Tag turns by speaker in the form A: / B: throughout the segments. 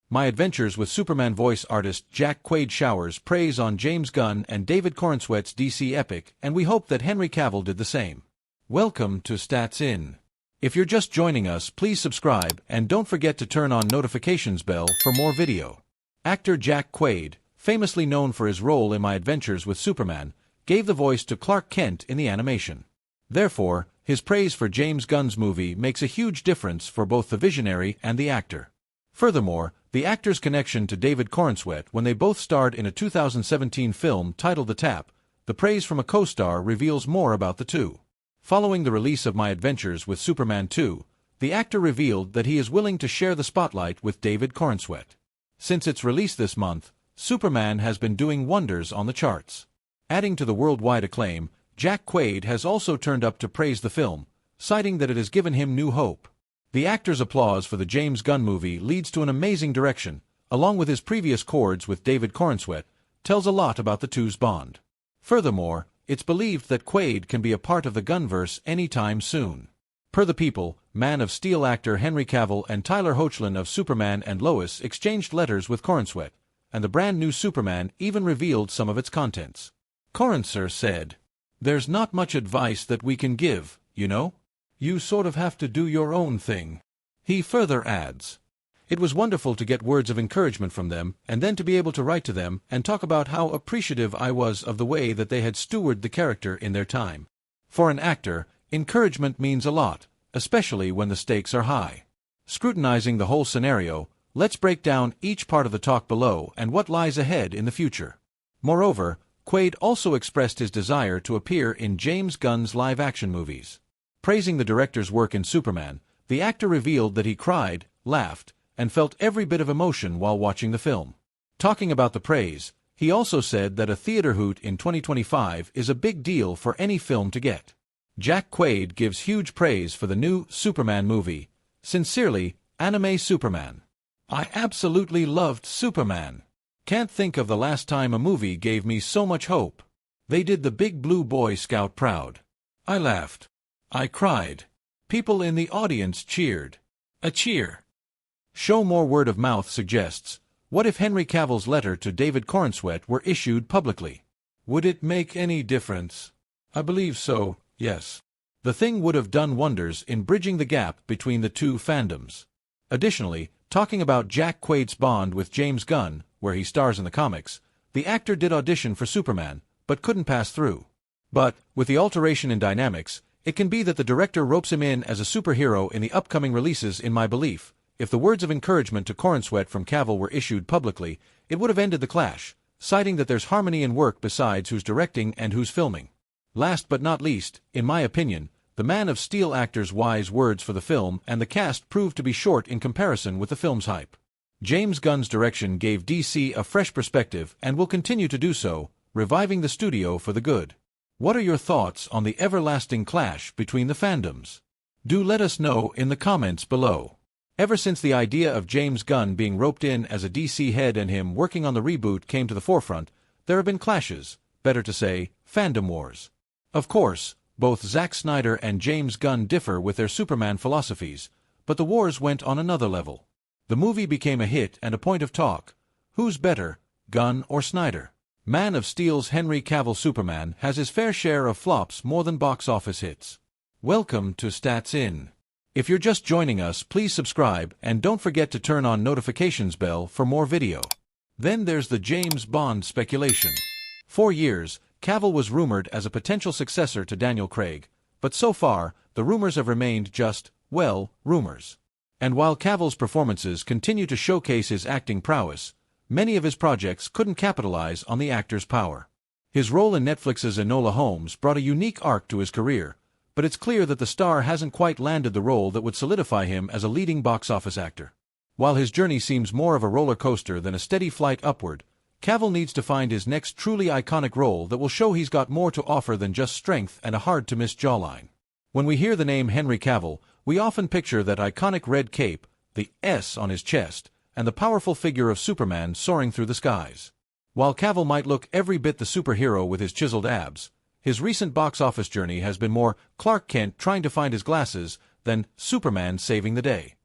A: My Adventures with Superman voice artist Jack Quaid showers praise on James Gunn and David Corenswet's DC epic, and we hope that Henry Cavill did the same. Welcome to Stats In. If you're just joining us, please subscribe and don't forget to turn on notifications bell for more video. Actor Jack Quaid, famously known for his role in My Adventures with Superman, gave the voice to Clark Kent in the animation. Therefore, his praise for James Gunn's movie makes a huge difference for both the visionary and the actor. Furthermore, the actor's connection to David Corenswet when they both starred in a 2017 film titled The Tap, the praise from a co-star reveals more about the two. Following the release of My Adventures with Superman 2, the actor revealed that he is willing to share the spotlight with David Corenswet. Since its release this month, Superman has been doing wonders on the charts. Adding to the worldwide acclaim, Jack Quaid has also turned up to praise the film, citing that it has given him new hope. The actor's applause for the James Gunn movie leads to an amazing direction, along with his previous chords with David Corenswet, tells a lot about the two's bond. Furthermore, it's believed that Quaid can be a part of the Gunverse anytime soon. Per The People, Man of Steel actor Henry Cavill and Tyler Hoechlin of Superman and Lois exchanged letters with Corenswet, and the brand new Superman even revealed some of its contents. Corenswet said, "There's not much advice that we can give, you know? You sort of have to do your own thing." He further adds, "It was wonderful to get words of encouragement from them and then to be able to write to them and talk about how appreciative I was of the way that they had stewarded the character in their time. For an actor, encouragement means a lot, especially when the stakes are high." Scrutinizing the whole scenario, let's break down each part of the talk below and what lies ahead in the future. Moreover, Quaid also expressed his desire to appear in James Gunn's live-action movies. Praising the director's work in Superman, the actor revealed that he cried, laughed, and felt every bit of emotion while watching the film. Talking about the praise, he also said that a theater hoot in 2025 is a big deal for any film to get. Jack Quaid gives huge praise for the new Superman movie. Sincerely, Anime Superman. I absolutely loved Superman. Can't think of the last time a movie gave me so much hope. They did the big blue Boy Scout proud. I laughed. I cried. People in the audience cheered. A cheer. Show more word of mouth suggests, what if Henry Cavill's letter to David Corenswet were issued publicly? Would it make any difference? I believe so, yes. The thing would have done wonders in bridging the gap between the two fandoms. Additionally, talking about Jack Quaid's bond with James Gunn, where he stars in the comics, the actor did audition for Superman, but couldn't pass through. But, with the alteration in dynamics, it can be that the director ropes him in as a superhero in the upcoming releases. In my belief, if the words of encouragement to Corenswet from Cavill were issued publicly, it would have ended the clash, citing that there's harmony in work besides who's directing and who's filming. Last but not least, in my opinion, the Man of Steel actor's wise words for the film and the cast proved to be short in comparison with the film's hype. James Gunn's direction gave DC a fresh perspective and will continue to do so, reviving the studio for the good. What are your thoughts on the everlasting clash between the fandoms? Do let us know in the comments below. Ever since the idea of James Gunn being roped in as a DC head and him working on the reboot came to the forefront, there have been clashes, better to say, fandom wars. Of course, both Zack Snyder and James Gunn differ with their Superman philosophies, but the wars went on another level. The movie became a hit and a point of talk. Who's better, Gunn or Snyder? Man of Steel's Henry Cavill Superman has his fair share of flops more than box office hits. Welcome to Stats In. If you're just joining us, please subscribe and don't forget to turn on notifications bell for more video. Then there's the James Bond speculation. For years, Cavill was rumored as a potential successor to Daniel Craig, but so far, the rumors have remained just, well, rumors. And while Cavill's performances continue to showcase his acting prowess, many of his projects couldn't capitalize on the actor's power. His role in Netflix's Enola Holmes brought a unique arc to his career, but it's clear that the star hasn't quite landed the role that would solidify him as a leading box office actor. While his journey seems more of a roller coaster than a steady flight upward, Cavill needs to find his next truly iconic role that will show he's got more to offer than just strength and a hard-to-miss jawline. When we hear the name Henry Cavill, we often picture that iconic red cape, the S on his chest, and the powerful figure of Superman soaring through the skies. While Cavill might look every bit the superhero with his chiseled abs, his recent box office journey has been more Clark Kent trying to find his glasses than Superman saving the day.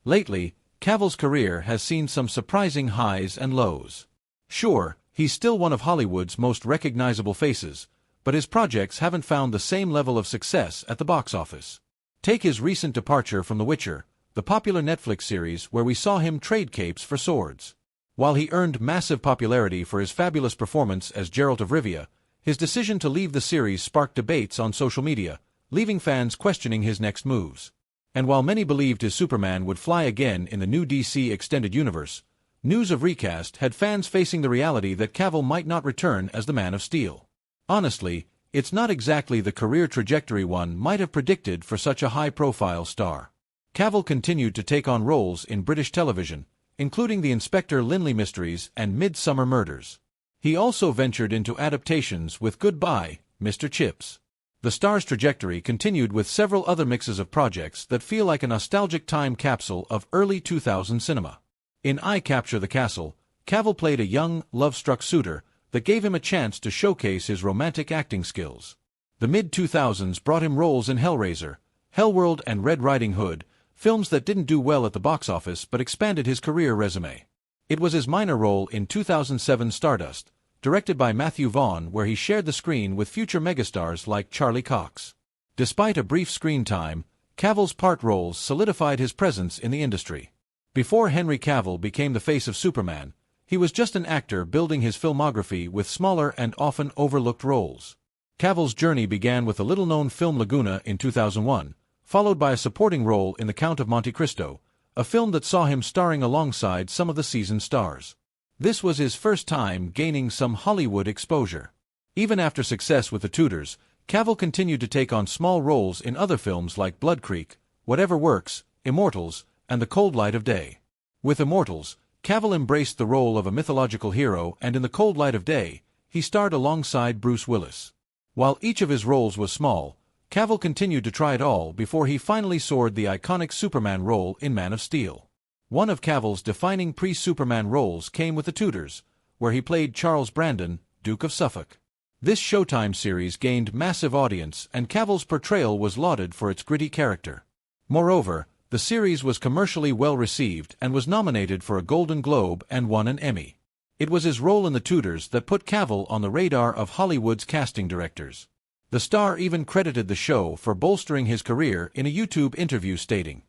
A: Lately, Cavill's career has seen some surprising highs and lows. Sure, he's still one of Hollywood's most recognizable faces, but his projects haven't found the same level of success at the box office. Take his recent departure from The Witcher, the popular Netflix series where we saw him trade capes for swords. While he earned massive popularity for his fabulous performance as Geralt of Rivia, his decision to leave the series sparked debates on social media, leaving fans questioning his next moves. And while many believed his Superman would fly again in the new DC Extended Universe, news of recast had fans facing the reality that Cavill might not return as the Man of Steel. Honestly, it's not exactly the career trajectory one might have predicted for such a high-profile star. Cavill continued to take on roles in British television, including the Inspector Lynley mysteries and Midsummer Murders. He also ventured into adaptations with Goodbye, Mr. Chips. The star's trajectory continued with several other mixes of projects that feel like a nostalgic time capsule of early 2000 cinema. In I Capture the Castle, Cavill played a young, love-struck suitor that gave him a chance to showcase his romantic acting skills. The mid-2000s brought him roles in Hellraiser, Hellworld and Red Riding Hood, films that didn't do well at the box office but expanded his career resume. It was his minor role in 2007 Stardust, directed by Matthew Vaughn, where he shared the screen with future megastars like Charlie Cox. Despite a brief screen time, Cavill's part roles solidified his presence in the industry. Before Henry Cavill became the face of Superman, he was just an actor building his filmography with smaller and often overlooked roles. Cavill's journey began with the little-known film Laguna in 2001, followed by a supporting role in The Count of Monte Cristo, a film that saw him starring alongside some of the season's stars. This was his first time gaining some Hollywood exposure. Even after success with The Tudors, Cavill continued to take on small roles in other films like Blood Creek, Whatever Works, Immortals, and The Cold Light of Day. With Immortals, Cavill embraced the role of a mythological hero, and in The Cold Light of Day, he starred alongside Bruce Willis. While each of his roles was small, Cavill continued to try it all before he finally soared the iconic Superman role in Man of Steel. One of Cavill's defining pre-Superman roles came with The Tudors, where he played Charles Brandon, Duke of Suffolk. This Showtime series gained massive audience, and Cavill's portrayal was lauded for its gritty character. Moreover, the series was commercially well received and was nominated for a Golden Globe and won an Emmy. It was his role in The Tudors that put Cavill on the radar of Hollywood's casting directors. The star even credited the show for bolstering his career in a YouTube interview, stating,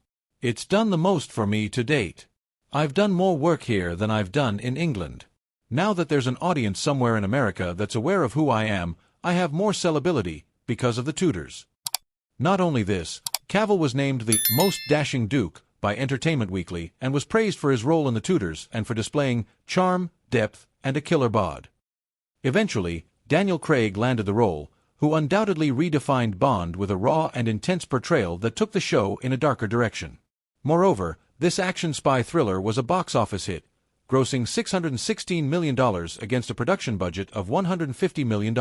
A: "It's done the most for me to date. I've done more work here than I've done in England. Now that there's an audience somewhere in America that's aware of who I am, I have more sellability because of The Tudors." Not only this, Cavill was named the most dashing Duke by Entertainment Weekly and was praised for his role in The Tudors and for displaying charm, depth, and a killer bod. Eventually, Daniel Craig landed the role, who undoubtedly redefined Bond with a raw and intense portrayal that took the show in a darker direction. Moreover, this action spy thriller was a box office hit, grossing $616 million against a production budget of $150 million.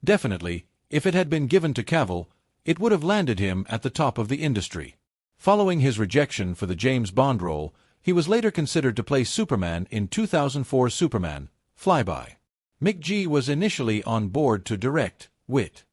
A: Definitely, if it had been given to Cavill, it would have landed him at the top of the industry. Following his rejection for the James Bond role, he was later considered to play Superman in 2004's Superman, Flyby. McG was initially on board to direct Wit.